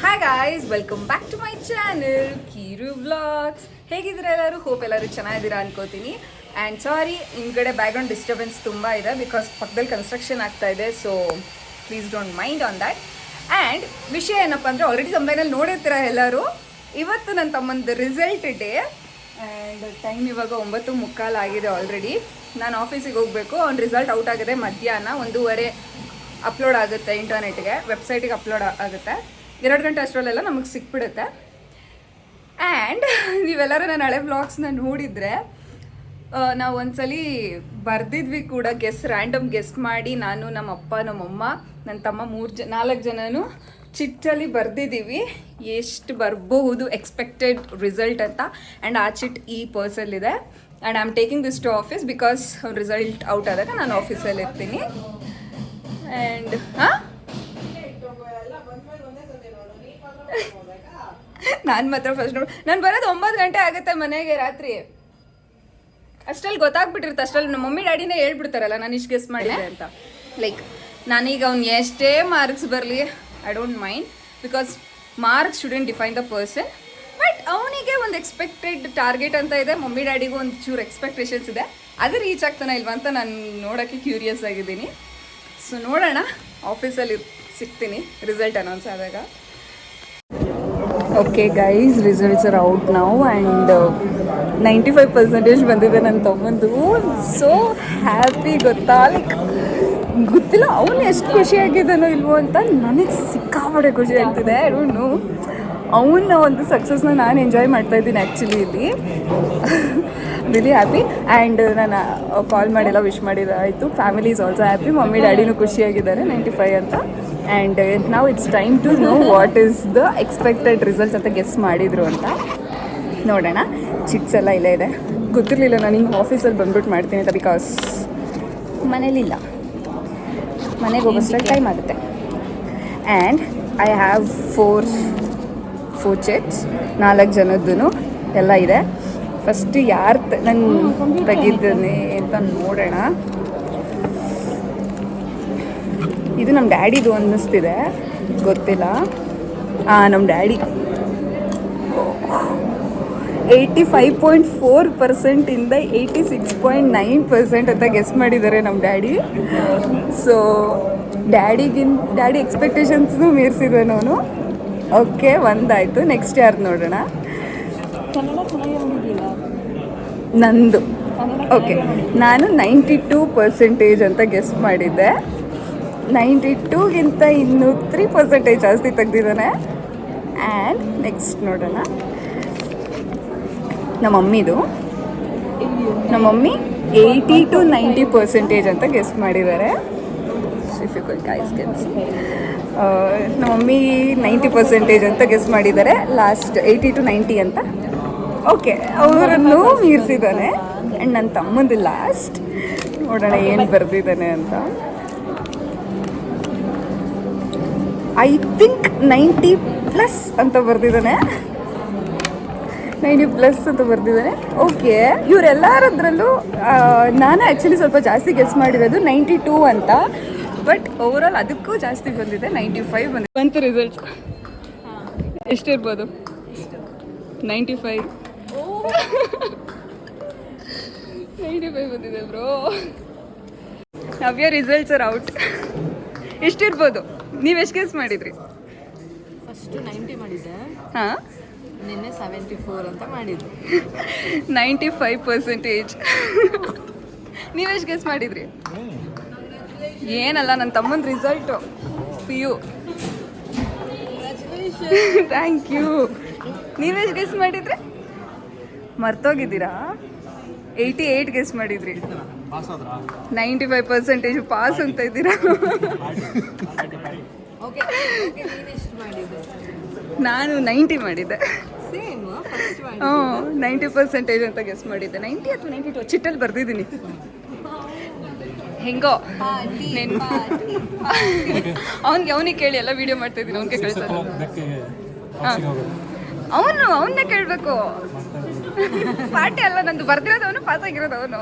Hi guys, welcome back to my channel Kiru vlogs. ಹೇಗಿದ್ರೆ ಎಲ್ಲರೂ? Hope ಎಲ್ಲರೂ ಚೆನ್ನಾಗಿದ್ದೀರಾ ಅನ್ಕೋತೀನಿ. ಆ್ಯಂಡ್ ಸಾರಿ, ಹಿಂದ್ಗಡೆ ಬ್ಯಾಕ್ಗ್ರೌಂಡ್ ಡಿಸ್ಟರ್ಬೆನ್ಸ್ ತುಂಬ ಇದೆ ಬಿಕಾಸ್ ಪಕ್ಕದಲ್ಲಿ ಕನ್ಸ್ಟ್ರಕ್ಷನ್ ಆಗ್ತಾ ಇದೆ. So please don't mind on that. And ವಿಷಯ ಏನಪ್ಪ ಅಂದರೆ, ಆಲ್ರೆಡಿ ತಮ್ಮನೇಲಿ ನೋಡಿರ್ತೀರ ಎಲ್ಲರೂ. ಇವತ್ತು ನನ್ನ ತಮ್ಮಂದು ರಿಸಲ್ಟ್ ಡೇ. ಆ್ಯಂಡ್ ಟೈಮ್ ಇವಾಗ 9:45 ಆಗಿದೆ ಆಲ್ರೆಡಿ. ನಾನು ಆಫೀಸಿಗೆ ಹೋಗಬೇಕು. ಅವ್ನ ರಿಸಲ್ಟ್ ಔಟ್ ಆಗಿದೆ ಮಧ್ಯಾಹ್ನ 1:30 ಅಪ್ಲೋಡ್ ಆಗುತ್ತೆ ಇಂಟರ್ನೆಟ್ಗೆ, ವೆಬ್ಸೈಟಿಗೆ ಅಪ್ಲೋಡ್ ಆಗುತ್ತೆ. 2 ಗಂಟೆ ಅಷ್ಟರಲ್ಲೆಲ್ಲ ನಮಗೆ ಸಿಕ್ಬಿಡುತ್ತೆ. ಆ್ಯಂಡ್ ನೀವೆಲ್ಲರೂ ನನ್ನ ಹಳೆ ವ್ಲಾಗ್ಸ್ನ ನೋಡಿದರೆ, ನಾವು ಒಂದ್ಸಲಿ ಬರೆದಿದ್ವಿ ಕೂಡ, ರ್ಯಾಂಡಮ್ ಗೆಸ್ ಮಾಡಿ ನಾನು, ನಮ್ಮ ಅಪ್ಪ, ನಮ್ಮಮ್ಮ, ನನ್ನ ತಮ್ಮ 4 ಜನನು ಚಿಟ್ಟಲ್ಲಿ ಬರೆದಿದ್ದೀವಿ ಎಷ್ಟು ಬರಬಹುದು ಎಕ್ಸ್ಪೆಕ್ಟೆಡ್ ರಿಸಲ್ಟ್ ಅಂತ. ಆ್ಯಂಡ್ ಆ ಚಿಟ್ ಈ ಪರ್ಸಲ್ಲಿದೆ. And I am taking this to office because result out ಆದಾಗ ನಾನು ಆಫೀಸಲ್ಲಿ ಇರ್ತೀನಿ. ಆ್ಯಂಡ್ ನಾನು ಮಾತ್ರ ಫಸ್ಟ್ ನಾನು ಬರೋದು 9 ಗಂಟೆ ಆಗುತ್ತೆ ಮನೆಗೆ ರಾತ್ರಿ. ಅಷ್ಟರಲ್ಲಿ ಗೊತ್ತಾಗ್ಬಿಟ್ಟಿರುತ್ತೆ. ಅಷ್ಟರಲ್ಲಿ ನಮ್ಮ ಮಮ್ಮಿ ಡ್ಯಾಡಿನೇ ಹೇಳ್ಬಿಡ್ತಾರಲ್ಲ ನಾನು ಇಷ್ಟು ಗೆಸ್ ಮಾಡಿದೆ ಅಂತ. ಲೈಕ್ ನಾನೀಗ ಅವ್ನು ಎಷ್ಟೇ ಮಾರ್ಕ್ಸ್ ಬರಲಿ, I don't mind, because marks shouldn't define the person. But ಅವನಿಗೆ ಒಂದು ಎಕ್ಸ್ಪೆಕ್ಟೆಡ್ ಟಾರ್ಗೆಟ್ ಅಂತ ಇದೆ, ಮಮ್ಮಿ ಡ್ಯಾಡಿಗೂ ಒಂದು ಚೂರು ಎಕ್ಸ್ಪೆಕ್ಟೇಷನ್ಸ್ ಇದೆ. ಅದು ರೀಚ್ ಆಗ್ತಾನೆ ಇಲ್ವಾ ಅಂತ ನಾನು ನೋಡೋಕ್ಕೆ ಕ್ಯೂರಿಯಸ್ ಆಗಿದ್ದೀನಿ. ಸೊ ನೋಡೋಣ, ಆಫೀಸಲ್ಲಿ ಸಿಗ್ತೀನಿ ರಿಸಲ್ಟ್ ಅನೌನ್ಸ್ ಆದಾಗ. Okay guys, results are out now. And 95% ಬಂದಿದೆ ನನ್ನ ತಮ್ಮಂದು. ಸೋ ಹ್ಯಾಪಿ ಗೊತ್ತಾ? ಲೈಕ್ ಗೊತ್ತಿಲ್ಲ ಅವನು ಎಷ್ಟು ಖುಷಿಯಾಗಿದ್ದಾನೋ ಇಲ್ವೋ ಅಂತ. ನನಗೆ ಸಿಕ್ಕಾಪಟ್ಟೆ ಖುಷಿ ಆಗ್ತಿದೆ. ಐ ಡೋಂಟ್ ನೋ, ಅವನ ಒಂದು ಸಕ್ಸಸ್ನ ನಾನು ಎಂಜಾಯ್ ಮಾಡ್ತಾಯಿದ್ದೀನಿ ಆ್ಯಕ್ಚುಲಿ ಇಲ್ಲಿ. Really happy. ಆ್ಯಂಡ್ ನಾನು ಕಾಲ್ ಮಾಡಿಲ್ಲ, ವಿಶ್ ಮಾಡಿದಾಯಿತು. Family is also happy. Mummy ಡ್ಯಾಡಿನೂ ಖುಷಿಯಾಗಿದ್ದಾರೆ 95 ಅಂತ. ಆ್ಯಂಡ್ ನಾವು it's time to know what is the expected results ಅಂತ ಗೆಸ್ ಮಾಡಿದರು ಅಂತ. ನೋಡೋಣ. ಚಿಟ್ಸ್ ಎಲ್ಲ ಇಲ್ಲೇ ಇದೆ. ಗೊತ್ತಿರಲಿಲ್ಲ ನಾನು ಹಿಂಗೆ ಆಫೀಸಲ್ಲಿ ಬಂದ್ಬಿಟ್ಟು ಮಾಡ್ತೀನಿ ಅಂತ, ಬಿಕಾಸ್ ಮನೇಲಿಲ್ಲ. ಮನೆಗೆ ಹೋಗೋಷ್ಟರಲ್ಲಿ ಟೈಮ್ ಆಗುತ್ತೆ. ಆ್ಯಂಡ್ ಐ ಹ್ಯಾವ್ 4 ಚಿಟ್ಸ್, 4 ಜನದ್ದು ಎಲ್ಲ ಇದೆ. ಫಸ್ಟ್ ಯಾರು ನಾನು ತೆಗಿದ್ದೀನಿ ಅಂತ ನೋಡೋಣ. ಇದು ನಮ್ಮ ಡ್ಯಾಡಿದು ಅನ್ನಿಸ್ತಿದೆ, ಗೊತ್ತಿಲ್ಲ. ನಮ್ಮ ಡ್ಯಾಡಿ 85.4% ಇಂದ 86.9% ಅಂತ ಗೆಸ್ ಮಾಡಿದ್ದಾರೆ ನಮ್ಮ ಡ್ಯಾಡಿ. ಸೊ ಡ್ಯಾಡಿ ಎಕ್ಸ್ಪೆಕ್ಟೇಷನ್ಸ್ನು ಮೀರಿಸಿದ್ದಾನೆ ಅವನು. ಓಕೆ, ಒಂದಾಯಿತು. ನೆಕ್ಸ್ಟ್ ಯಾರು ನೋಡೋಣ. ನಂದು ಓಕೆ, ನಾನು 92% ಅಂತ ಗೆಸ್ ಮಾಡಿದ್ದೆ. 92ಗಿಂತ ಇನ್ನೂ 3% ಜಾಸ್ತಿ ತೆಗ್ದಿದ್ದಾನೆ. ಆ್ಯಂಡ್ ನೆಕ್ಸ್ಟ್ ನೋಡೋಣ ನಮ್ಮ ಮಮ್ಮಿ 80 to 90% ಅಂತ ಗೆಸ್ ಮಾಡಿದ್ದಾರೆ. ನಮ್ಮ ಮಮ್ಮಿ 90% ಅಂತ ಗೆಸ್ ಮಾಡಿದ್ದಾರೆ. ಲಾಸ್ಟ್ 80 to 90 ಅಂತ. ಓಕೆ, ಅವರನ್ನು ಮೀರಿಸಿದ್ದಾನೆ. ಆ್ಯಂಡ್ ನನ್ನ ತಮ್ಮಂದು ಲಾಸ್ಟ್. ನೋಡೋಣ ಏನು ಬರೆದಿದ್ದಾನೆ ಅಂತ. ಐ ಥಿಂಕ್ 90+ ಅಂತ ಬರೆದಿದ್ದಾನೆ. 90+ ಅಂತ ಬರೆದಿದ್ದಾನೆ. ಓಕೆ, ಇವರೆಲ್ಲರದ್ರಲ್ಲೂ ನಾನು ಆ್ಯಕ್ಚುಲಿ ಸ್ವಲ್ಪ ಜಾಸ್ತಿ ಗೆಸ್ ಮಾಡಿರೋದು 92 ಅಂತ. ಬಟ್ ಓವರಾಲ್ ಅದಕ್ಕೂ ಜಾಸ್ತಿ ಬಂದಿದೆ, 95 ಬಂತು ರಿಸಲ್ಟ್ಸ್. ಎಷ್ಟಿರ್ಬೋದು? 95 ಬಂದಿದೆ bro. Navya results are out. ಎಷ್ಟಿರ್ಬೋದು? ನೀವು ಎಷ್ಟು ಗೆಸ್ ಮಾಡಿದ್ರಿ? ಫಸ್ಟು 90 ಮಾಡಿದ್ದೆ. ಹಾಂ, ನಿನ್ನೆ 74 ಅಂತ ಮಾಡಿದ್ದು. 95%. ನೀವೆಷ್ಟು ಗೆಸ್ ಮಾಡಿದ್ರಿ? ಏನಲ್ಲ, ನನ್ನ ತಮ್ಮನ ರಿಸಲ್ಟು PU. Thank you. ನೀವೆಷ್ಟು ಗೆಸ್ ಮಾಡಿದ್ರಿ? ಮರ್ತೋಗಿದ್ದೀರಾ? 88 ಗೆಸ್ ಮಾಡಿದ್ರಿ. 95% ಪಾಸ್ ಅಂತ ಇದ್ದೀರಾ. ನಾನು 90 ಮಾಡಿದ್ದೆ. 90% ಅಂತ ಗೆಸ್ ಮಾಡಿದ್ದೆ. 90 ಅಥವಾ 92 ಚಿಟ್ಟಲ್ಲಿ ಬರ್ದಿದ್ದೀನಿ. ಹೆಂಗೋ ಅವನಿಗೆ ಕೇಳಿ ಎಲ್ಲ ವಿಡಿಯೋ ಮಾಡ್ತಾ ಇದ್ದೀನಿ. ಅವನಿಗೆ ಕಳಿಸೋದು. ಅವನ್ನೇ ಕೇಳಬೇಕು. ಪಾರ್ಟಿ ಅಲ್ಲ ನಂದು, ಬರ್ದಿರೋದು ಅವನು, ಪಾಸ್ ಆಗಿರೋದು ಅವನು.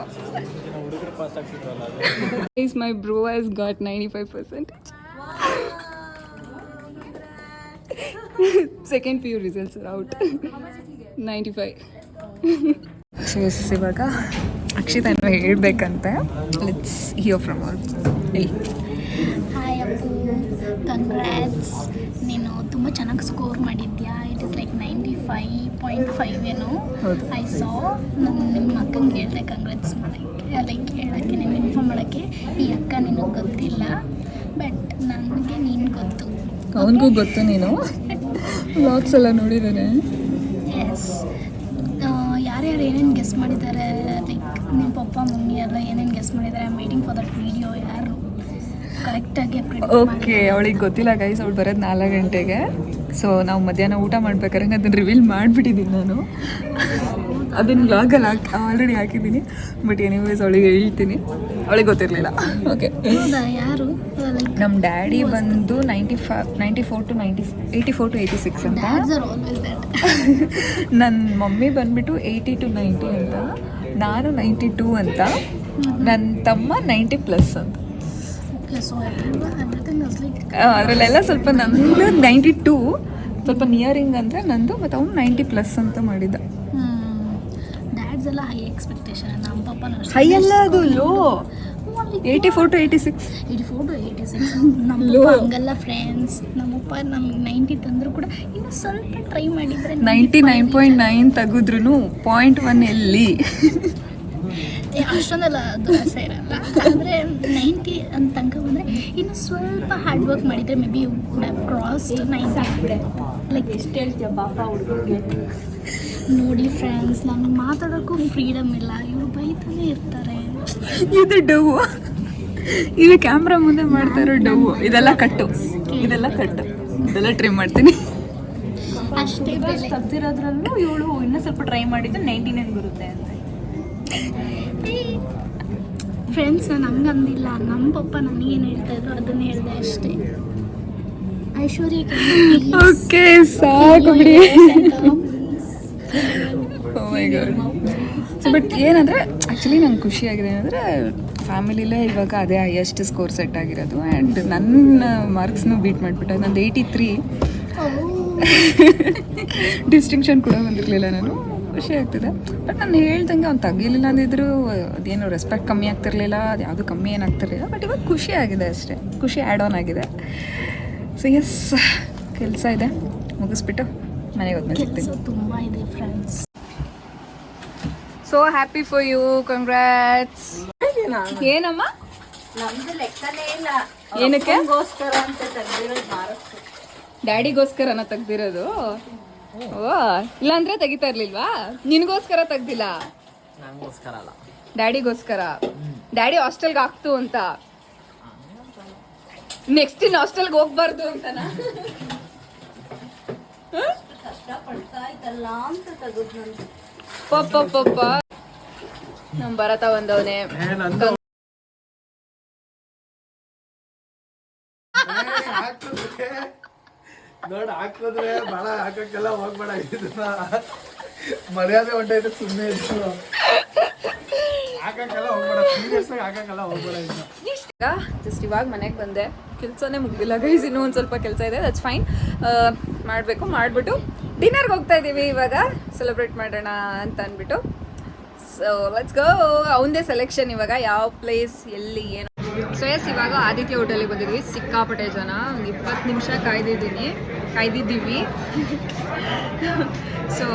My bro has got 95%. Second P U results out 95. Yes ಇವಾಗ ಅಕ್ಷಿತಾ ಏನೋ ಹೇಳ್ಬೇಕಂತೆ. ಲೆಟ್ಸ್ ಹಿಯರ್ ಫ್ರಮ್ ಅವರ್. Hi Appu, congrats. ನೀನು ತುಂಬ ಚೆನ್ನಾಗಿ ಸ್ಕೋರ್ ಮಾಡಿದ್ಯಾ. ಇಟ್ ಇಸ್ ಲೈಕ್ 95.5 ಏನೋ. ಹೌದು. I saw. ನಾನು ನಿಮ್ಮ ಅಕ್ಕಂಗೆ ಹೇಳಿದೆ ಕಂಗ್ರ್ಯಾಟ್ಸ್ ಮಾಡೋಕ್ಕೆ, ಲೈಕ್ ಹೇಳೋಕ್ಕೆ, ನಿಮ್ಗೆ ಇನ್ಫಾರ್ಮ್ ಮಾಡೋಕ್ಕೆ. ಈ ಅಕ್ಕ ನಿನಗೆ ಗೊತ್ತಿಲ್ಲ, ಬಟ್ ನನಗೆ ನೀನು ಗೊತ್ತು. ಅವನಿಗೂ ಗೊತ್ತು, ನೀನು ವ್ಲಾಗ್ಸ್ ಎಲ್ಲ ನೋಡಿದ್ದಾನೆ. ಎಸ್. ಯಾರ್ಯಾರು ಏನೇನು ಗೆಸ್ ಮಾಡಿದ್ದಾರೆ, ಲೈಕ್ ನಿಮ್ಮ ಪಪ್ಪ ಮಮ್ಮಿ ಎಲ್ಲ ಏನೇನು ಗೆಸ್ ಮಾಡಿದ್ದಾರೆ. I am waiting for that video. ಯಾರು ಕರೆಕ್ಟಾಗಿ ಓಕೆ, ಅವಳಿಗೆ ಗೊತ್ತಿಲ್ಲ ಗೈಸ್, ಅವಳು ಬರೋದು 4 ಗಂಟೆಗೆ. ಸೊ ನಾವು ಮಧ್ಯಾಹ್ನ ಊಟ ಮಾಡ್ಬೇಕಾದ್ರೆ ಅದನ್ನು ರಿವೀಲ್ ಮಾಡಿಬಿಟ್ಟಿದ್ದೀನಿ ನಾನು. ಅದನ್ನು ವ್ಲಾಗಲ್ಲಿ ಆಲ್ರೆಡಿ ಹಾಕಿದ್ದೀನಿ. ಬಟ್ ಎನಿವೇಸ್ ಅವಳಿಗೆ ಹೇಳ್ತೀನಿ, ಅವಳಿಗೆ ಗೊತ್ತಿರಲಿಲ್ಲ. ಓಕೆ, ಹೌದಾ? ಯಾರು? ಲೈಕ್ ನಮ್ಮ ಡ್ಯಾಡಿ ಬಂದು 84 to 86 ಅಂತ. Dads are always that. ನನ್ನ ಮಮ್ಮಿ ಬಂದುಬಿಟ್ಟು 80 to 90 ಅಂತ, ನಾನು 92 ಅಂತ, ನನ್ನ ತಮ್ಮ 90+ ಅಂತ. Okay, so everything is like ಅದರಲ್ಲೆಲ್ಲ ಸ್ವಲ್ಪ ನಂದು 92, ಸ್ವಲ್ಪ ನಿಯರಿಂಗ್ ಅಂದರೆ ನಂದು, ಮತ್ತು ಅವನು 90+ ಅಂತ ಮಾಡಿದ್ದ. ಡ್ಯಾಡ್ಸ್ ಎಲ್ಲ ಹೈ ಎಕ್ಸ್ಪೆಕ್ಟೇಷನ್. ನಮ್ಮ ಪಪ್ಪನ ಹೈ ಅಲ್ಲ, ಅದು ಲೋ. 84 to 86. 84 to 86. ನಮ್ಮ Low. ಪಪ್ಪ ಹಂಗಲ್ಲ ಫ್ರೆಂಡ್ಸ್. ನಮ್ಮಪ್ಪ ನಮ್ಗೆ 90 ತಂದರೂ ಕೂಡ ಇನ್ನು ಸ್ವಲ್ಪ ಟ್ರೈ ಮಾಡಿದರೆ 99.9 ತೆಗೆದ್ರೂ 0.1 ಎಲ್ಲಿ. ಅಷ್ಟೊಂದೆಲ್ಲ ದೋಸೆ ಇರಲ್ಲ. ಆದರೆ 90 ಅಂತ ತನಕ ಬಂದರೆ ಇನ್ನು ಸ್ವಲ್ಪ ಹಾರ್ಡ್ ವರ್ಕ್ ಮಾಡಿದರೆ may be would have crossed 90. Like ಎಷ್ಟು ಹೇಳ್ತೀಯ ಪಾಪ ಹುಡುಗರಿಗೆ. ನೋಡಿ ಫ್ರೆಂಡ್ಸ್, ನಮ್ಗೆ ಮಾತಾಡೋಕ್ಕೂ ಫ್ರೀಡಮ್ ಇಲ್ಲ. ಇವ್ರು ಬೈತಾನೆ ಇರ್ತಾರೆ. ಇದು ಡವ್, ಇದು ಕ್ಯಾಮ್ರಾ ಮುಂದೆ ಮಾಡ್ತಾ ಇರೋ ಡವ್. ಇದೆಲ್ಲ ಕಟ್ಟು, ಇದೆಲ್ಲ ಟ್ರಿಮ್ ಮಾಡ್ತೀನಿ ಅಷ್ಟೇ. ತೆಗ್ದಿರೋದ್ರಲ್ಲೂ ಇವಳು ಇನ್ನೂ ಸ್ವಲ್ಪ ಟ್ರೈ ಮಾಡಿದ್ದು 99 ಬರುತ್ತೆ ಅಂತ. ಫ್ರೆಂಡ್ಸ್, ನಾನು ಹಂಗಂದಿಲ್ಲ. ನಮ್ಮ ಪಪ್ಪ ನನಗೇನು ಹೇಳ್ತಾ ಇದ್ರು ಅದನ್ನೇ ಹೇಳಿದೆ ಅಷ್ಟೇ. ಐಶ್ವರ್ಯ ಓಕೆ, ಸಾಕು ಬಿಡಿ. ಓ ಮೈ ಗಾಡ್. ಸೊ ಬಟ್ ಏನಂದರೆ ಆ್ಯಕ್ಚುಲಿ ನಂಗೆ ಖುಷಿಯಾಗಿದೆ ಏನಂದರೆ ಫ್ಯಾಮಿಲಿಲೇ ಇವಾಗ ಅದೇ ಹೈಯೆಸ್ಟ್ ಸ್ಕೋರ್ ಸೆಟ್ ಆಗಿರೋದು. ಆ್ಯಂಡ್ ನನ್ನ ಮಾರ್ಕ್ಸ್ನೂ ಬೀಟ್ ಮಾಡಿಬಿಟ್ಟೆ. ನಂದು 83. ಡಿಸ್ಟಿಂಕ್ಷನ್ ಕೂಡ ಬಂದಿರಲಿಲ್ಲ. ನಾನು ಖುಷಿ ಆಗ್ತಿದೆ. ಬಟ್ ನಾನು ಹೇಳ್ದಂಗೆ ಅವ್ನು ತೆಗಿಲಿಲ್ಲ ಅಂದಿದ್ರು ಅದೇನು ರೆಸ್ಪೆಕ್ಟ್ ಕಮ್ಮಿ ಆಗ್ತಿರ್ಲಿಲ್ಲ, ಅದು ಯಾವುದು ಕಮ್ಮಿ ಏನಾಗ್ತಿರ್ಲಿಲ್ಲ. ಬಟ್ ಇವಾಗ ಖುಷಿ ಆಗಿದೆ ಅಷ್ಟೇ, ಖುಷಿ ಆ್ಯಡ್ ಆನ್ ಆಗಿದೆ. ಸೊ ಎಸ್, ಕೆಲಸ ಇದೆ, ಮುಗಿಸ್ಬಿಟ್ಟು ಮನೆಗೆ ಹೋದ್ಮೇಲೆ ಸಿಗ್ತೀನಿ. ತುಂಬ ಇದೆ friends. So happy for you, congrats. ಏನಮ್ಮ? ನಮ್ದು ಲೆಕ್ಕನೇ ಇಲ್ಲ. ಏನಕ್ಕೆ? ಗೋಸ್ಕರ ಅಂತ ತೆಗ್ದಿರೋದು ಮಾರ್ಕ್ಸ್. ಡ್ಯಾಡಿಗೋಸ್ಕರನ ತೆಗ್ದಿರೋದು? ಓ, ಇಲ್ಲಾಂದ್ರೆ ತೆಗಿತಾ ಇರ್ಲಿಲ್ವಾ? ನಿನಗೋಸ್ಕರ ತೆಗ್ದಿಲ್ಲ, ನಂಗೋಸ್ಕರ ಅಲ್ಲ, ಡ್ಯಾಡಿಗೋಸ್ಕರ. ಡ್ಯಾಡಿ ಹಾಸ್ಟೆಲ್ಗೆ ಹಾಕ್ತು ಅಂತ, ನೆಕ್ಸ್ಟ್ ಇನ್ ಹಾಸ್ಟೆಲ್ಗೆ ಹೋಗ್ಬಾರ್ದು ಅಂತನಾ? ಕಷ್ಟ ಪಡ್ತಾ ಇದ್ದಲ್ಲ ಅಂತ ತೆಗೆದು ನಂದು. ಪಪ್ಪ ನಮ್ ಭರತ ಬಂದವನೇ. ನೋಡ್ ಹಾಕಿದ್ರೆ ಬಾಳ ಹಾಕಕ್ಕೆಲ್ಲ ಹೋಗ್ಬೇಡ. ಇದನ್ನ ಮರ್ಯಾದೆ ಹೊಂಟೈತೆ, ಸುಮ್ಮನೆ ಇದ್ದು ಹಾಕಕ್ಕೆಲ್ಲ ಹೋಗ್ಬೇಡ. ಸೀರಿಯಸ್ ಆಗಿ ಹಾಕಕ್ಕೆಲ್ಲ ಹೋಗ್ಬೇಡ. ಈಗ ಜಸ್ಟ್ ಇವಾಗ ಮನೆಗೆ ಬಂದೆ, ಕೆಲಸನೇ ಮುಗ್ದಿಲ್ಲ ಗೈಸ್, ಇನ್ನೂ ಒಂದು ಸ್ವಲ್ಪ ಕೆಲಸ ಇದೆ. ದಟ್ಸ್ ಫೈನ್, ಮಾಡಬೇಕು. ಮಾಡಿಬಿಟ್ಟು ಡಿನ್ನರ್ಗೆ ಹೋಗ್ತಾ ಇದ್ದೀವಿ ಇವಾಗ, ಸೆಲೆಬ್ರೇಟ್ ಮಾಡೋಣ ಅಂತ ಅಂದ್ಬಿಟ್ಟು. So let's go. ಅವನದೇ ಸೆಲೆಕ್ಷನ್ ಇವಾಗ, ಯಾವ ಪ್ಲೇಸ್ ಎಲ್ಲಿ ಏನು. ಸೊ ಎಸ್, ಇವಾಗ ಆದಿತ್ಯ ಹೋಟೆಲಿಗೆ ಬಂದಿದ್ವಿ. ಸಿಕ್ಕಾಪಟ್ಟೆ ಜನ, ಒಂದು 20 ನಿಮಿಷ ಕಾಯ್ದಿದ್ದೀವಿ. ಸೊ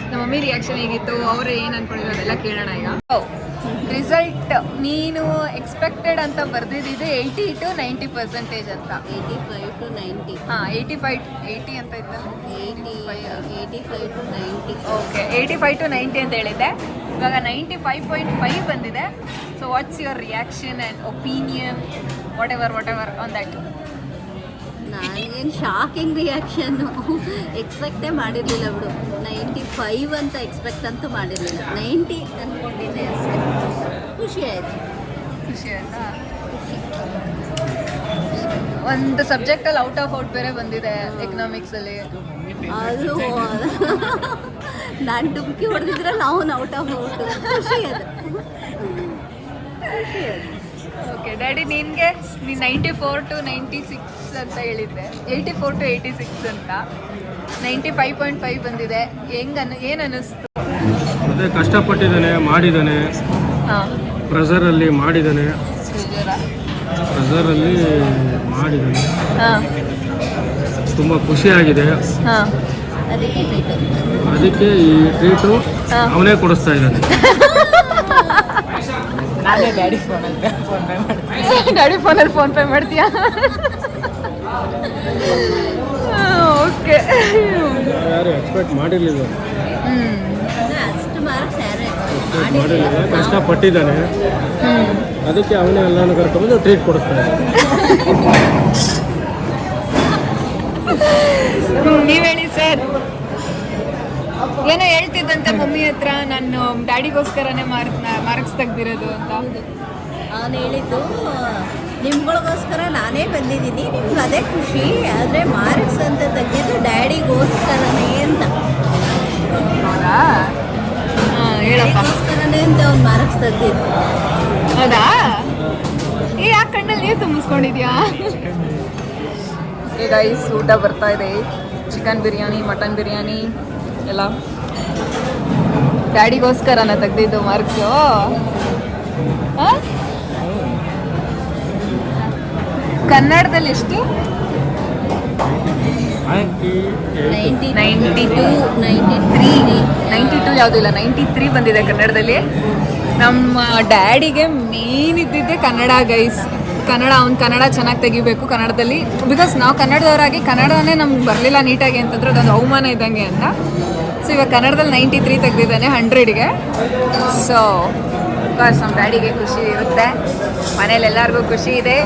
ನಮ್ಮ ಮಮ್ಮಿ ರಿಯಾಕ್ಷನ್ ಹೇಗಿತ್ತು, ಅವರು ಏನು ಅನ್ಕೊಂಡಿದ್ರು ಅದೆಲ್ಲ ಕೇಳೋಣ ಈಗ. ರಿಸಲ್ಟ್ ನೀನು ಎಕ್ಸ್ಪೆಕ್ಟೆಡ್ ಅಂತ ಬರ್ದಿದ್ದು 80 to 90% ಅಂತ. 85 to 90. ಹಾಂ, 85 80 ಅಂತ ಇದ್ದಲ್ಲ, 85 to 90. ಓಕೆ, 85 to 90 ಅಂತ ಹೇಳಿದ್ದೆ. ಇವಾಗ 95.5 ಬಂದಿದೆ. So what's your reaction and opinion, what ever on that? ನಾನೇನು ಶಾಕಿಂಗ್ ರಿಯಾಕ್ಷನ್ನು ಎಕ್ಸ್ಪೆಕ್ಟೇ ಮಾಡಿರಲಿಲ್ಲ ಬಿಡು. 95 ಅಂತ ಎಕ್ಸ್ಪೆಕ್ಟ್ ಅಂತೂ ಮಾಡಿರಲಿಲ್ಲ. 90 ಅಂದ್ಕೊಂಡಿದ್ದೆ ಅಷ್ಟೇ. ಖುಷಿ ಆಯಿತು. ಖುಷಿ ಆಯ್ತಾ? ಒಂದು ಸಬ್ಜೆಕ್ಟಲ್ಲಿ ಔಟ್ ಆಫ್ ಔಟ್ ಬೇರೆ ಬಂದಿದೆ, ಎಕನಾಮಿಕ್ಸಲ್ಲಿ. ಅದು ನಾನು ಡುಮ್ಕಿ ಹೊಡೆದಿದ್ರೆ ನಾವು ಔಟ್ ಆಫ್ ಔಟ್. ಖುಷಿ ಅದು. ಓಕೆ ಡ್ಯಾಡಿ ನಿನಗೆ ನೀನು 94 to 96 ಅಂತ ಹೇಳಿದ್ದೆ, 84 to 86 ಅಂತ, 95.5 ಬಂದಿದೆ. ಏನು ಅನ್ನಿಸ್ತು? ಅದೇ ಕಷ್ಟಪಟ್ಟಿದ್ದಾನೆ, ಮಾಡಿದ್ದಾನೆ, ಹಾಂ ಪ್ರೆಷರಲ್ಲಿ ಮಾಡಿದ್ದಾನೆ, ಪ್ರೆಷರಲ್ಲಿ ಮಾಡಿದ್ದಾನೆ, ಹಾಂ ತುಂಬ ಖುಷಿಯಾಗಿದೆ. ಹಾಂ ಅದಕ್ಕೆ ಈ ಟ್ರೀಟು ಅವನೇ ಕೊಡಿಸ್ತಾ ಇದ್ದಾನೆ. ನಾನೇ ಡ್ಯಾಡಿ ಫೋನಲ್ಲಿ ಡ್ಯಾಡಿ ಫೋನಲ್ಲಿ ಫೋನ್ ಪೇ ಮಾಡ್ತೀಯಾ? ಓಕೆ. ಯಾರು ಎಕ್ಸ್ಪೆಕ್ಟ್ ಮಾಡಿರಲಿಲ್ಲ, ಮಾಡಿರಲಿಲ್ಲ, ಕಷ್ಟಪಟ್ಟಿದ್ದಾನೆ. ಅದಕ್ಕೆ ಅವನೇ ಎಲ್ಲಾನು ಕರ್ಕೊಂಡು ಟ್ರೀಟ್ ಕೊಡಿಸ್ತಾ ಇದ್ದಾನೆ. ನೀವು ಹೇಳಿ ಸರ್. ಏನೋ ಹೇಳ್ತಿದ್ದಂತೆ ಮಮ್ಮಿ ಹತ್ರ, ನಾನು ಡ್ಯಾಡಿಗೋಸ್ಕರನೇ ಮಾರ್ಕ್ಸ್ ತೆಗ್ದಿರೋದು ಅಂತ. ಅವನು ಹೇಳಿದ್ದು ನಿಮ್ಗಳಿಗೋಸ್ಕರ ನಾನೇ ಬಂದಿದ್ದೀನಿ, ನಿಮ್ಗೆ ಅದೇ ಖುಷಿ, ಆದರೆ ಮಾರ್ಕ್ಸ್ ಅಂತ ತೆಗೆದಿದ್ದು ಡ್ಯಾಡಿಗೋಸ್ಕರನೇ ಅಂತ. ಹೌದಾ? ಹಾಂ ಹೇಳಪ್ಪ. ಡ್ಯಾಡಿಗೋಸ್ಕರನೇ ಅಂತ ಅವ್ನು ಮಾರ್ಕ್ಸ್ ತೆಗೆದಿದ್ದು. ಹೌದಾ? ಯಾಕೆ ಕಣ್ಣಲ್ಲಿ ನೀರು ತುಂಬಿಸ್ಕೊಂಡಿದ್ಯಾ? ಈಗ ಊಟ ಬರ್ತಾ ಇದೆ, ಚಿಕನ್ ಬಿರಿಯಾನಿ, ಮಟನ್ ಬಿರಿಯಾನಿ ಎಲ್ಲ. ಡ್ಯಾಡಿಗೋಸ್ಕರನ ತೆಗ್ದಿದ್ದು ಮಾರ್ಕ್ಸು? ಕನ್ನಡದಲ್ಲಿ ಎಷ್ಟು? 92 ಯಾವುದೂ ಇಲ್ಲ, 93 ಬಂದಿದೆ ಕನ್ನಡದಲ್ಲಿ. ನಮ್ಮ ಡ್ಯಾಡಿಗೆ ಮೇನ್ ಇದ್ದಿದ್ದೆ ಕನ್ನಡ ಗೈಸ್. ಅವ್ನು ಕನ್ನಡ ಚೆನ್ನಾಗಿ ತೆಗಿಬೇಕು ಕನ್ನಡದಲ್ಲಿ, ಬಿಕಾಸ್ ನಾವು ಕನ್ನಡದವರಾಗಿ ಕನ್ನಡನೇ ನಮ್ಗೆ ಬರಲಿಲ್ಲ ನೀಟಾಗಿ ಅಂತಂದ್ರೆ ಅದೊಂದು ಅವಮಾನ ಇದ್ದಂಗೆ ಅಂತ. ಸೊ ಇವಾಗ ಕನ್ನಡದಲ್ಲಿ 93 ತೆಗೆದಿದ್ದಾನೆ 100ಗೆ. ಸೊ ಬಿಕಾಸ್ ನಮ್ಮ ಡ್ಯಾಡಿಗೆ ಖುಷಿ ಇರುತ್ತೆ, ಮನೇಲಿ ಎಲ್ಲರಿಗೂ ಖುಷಿ ಇದೆ.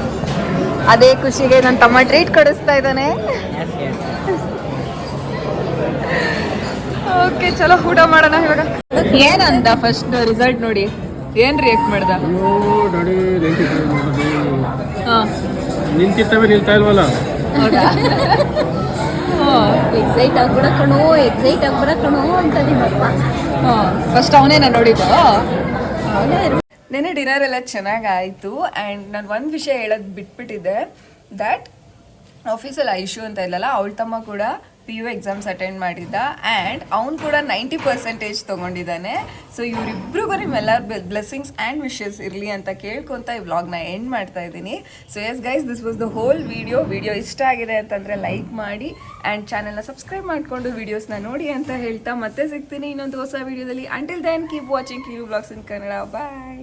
ಅದೇ ಖುಷಿಗೆ ನನ್ನ ತಮ್ಮ ಟ್ರೀಟ್ ಕೊಡಿಸ್ತಾ ಇದ್ದಾನೆ. ಓಕೆ ಚಲೋ ಊಟ ಮಾಡೋಣ ಇವಾಗ. ಏನಂದ ಫಸ್ಟ್ ರಿಸಲ್ಟ್ ನೋಡಿ, ಏನು ರಿಯಾಕ್ಟ್ ಮಾಡ್ದ? ಅಯ್ಯೋ ಡ್ಯಾಡಿ 95 ಮಾಡೋದು, ಹಾಂ ನಿಂತಿರ್ತವೆ ನಿಲ್ತಾ ಇಲ್ವಲ್ಲ. ಹೌದಾ? ಎಕ್ಸೈಟ್ ಆಗ್ಬಿಡ ಕಣೋ ಅಂತ ನಿಮ್ಮಪ್ಪ. ಹಾಂ ಫಸ್ಟ್ ಅವನೇನ ನೋಡಿದ್ದು? ನೆನ್ನೆ ಡಿನ್ನರ್ ಎಲ್ಲ ಚೆನ್ನಾಗಾಯಿತು. ಆ್ಯಂಡ್ ನಾನು ಒಂದು ವಿಷಯ ಹೇಳೋದು ಬಿಟ್ಬಿಟ್ಟಿದ್ದೆ, ದ್ಯಾಟ್ ಆಫೀಸಲ್ಲಿ ಐಶು ಅಂತ ಇಲ್ಲಲ್ಲ, ಅವಳ ತಮ್ಮ ಕೂಡ PU ಎಕ್ಸಾಮ್ಸ್ ಅಟೆಂಡ್ ಮಾಡಿದ್ದ. ಆ್ಯಂಡ್ ಅವ್ನು ಕೂಡ 90% ತೊಗೊಂಡಿದ್ದಾನೆ. ಸೊ ಇವರಿಬ್ರಿಗೂ ನಿಮ್ಮೆಲ್ಲರ ಬ್ಲೆಸ್ಸಿಂಗ್ಸ್ ಆ್ಯಂಡ್ ವಿಶಸ್ ಇರಲಿ ಅಂತ ಕೇಳ್ಕೊತ ಈ ವ್ಲಾಗ್ನ ಎಂಡ್ ಮಾಡ್ತಾ ಇದ್ದೀನಿ. So yes guys, this was the whole video ಇಷ್ಟ ಆಗಿದೆ ಅಂತಂದರೆ ಲೈಕ್ ಮಾಡಿ ಆ್ಯಂಡ್ ಚಾನಲ್ನ ಸಬ್ಸ್ಕ್ರೈಬ್ ಮಾಡಿಕೊಂಡು ವೀಡಿಯೋಸ್ನ ನೋಡಿ ಅಂತ ಹೇಳ್ತಾ ಮತ್ತೆ ಸಿಗ್ತೀನಿ ಇನ್ನೊಂದು ಹೊಸ ವೀಡಿಯೋದಲ್ಲಿ. ಅಂಟಿಲ್ ದೆನ್ ಕೀಪ್ ವಾಚಿಂಗ್ ಕಿರು ವ್ಲಾಗ್ಸ್ ಇನ್ ಕನ್ನಡ. ಬಾಯ್.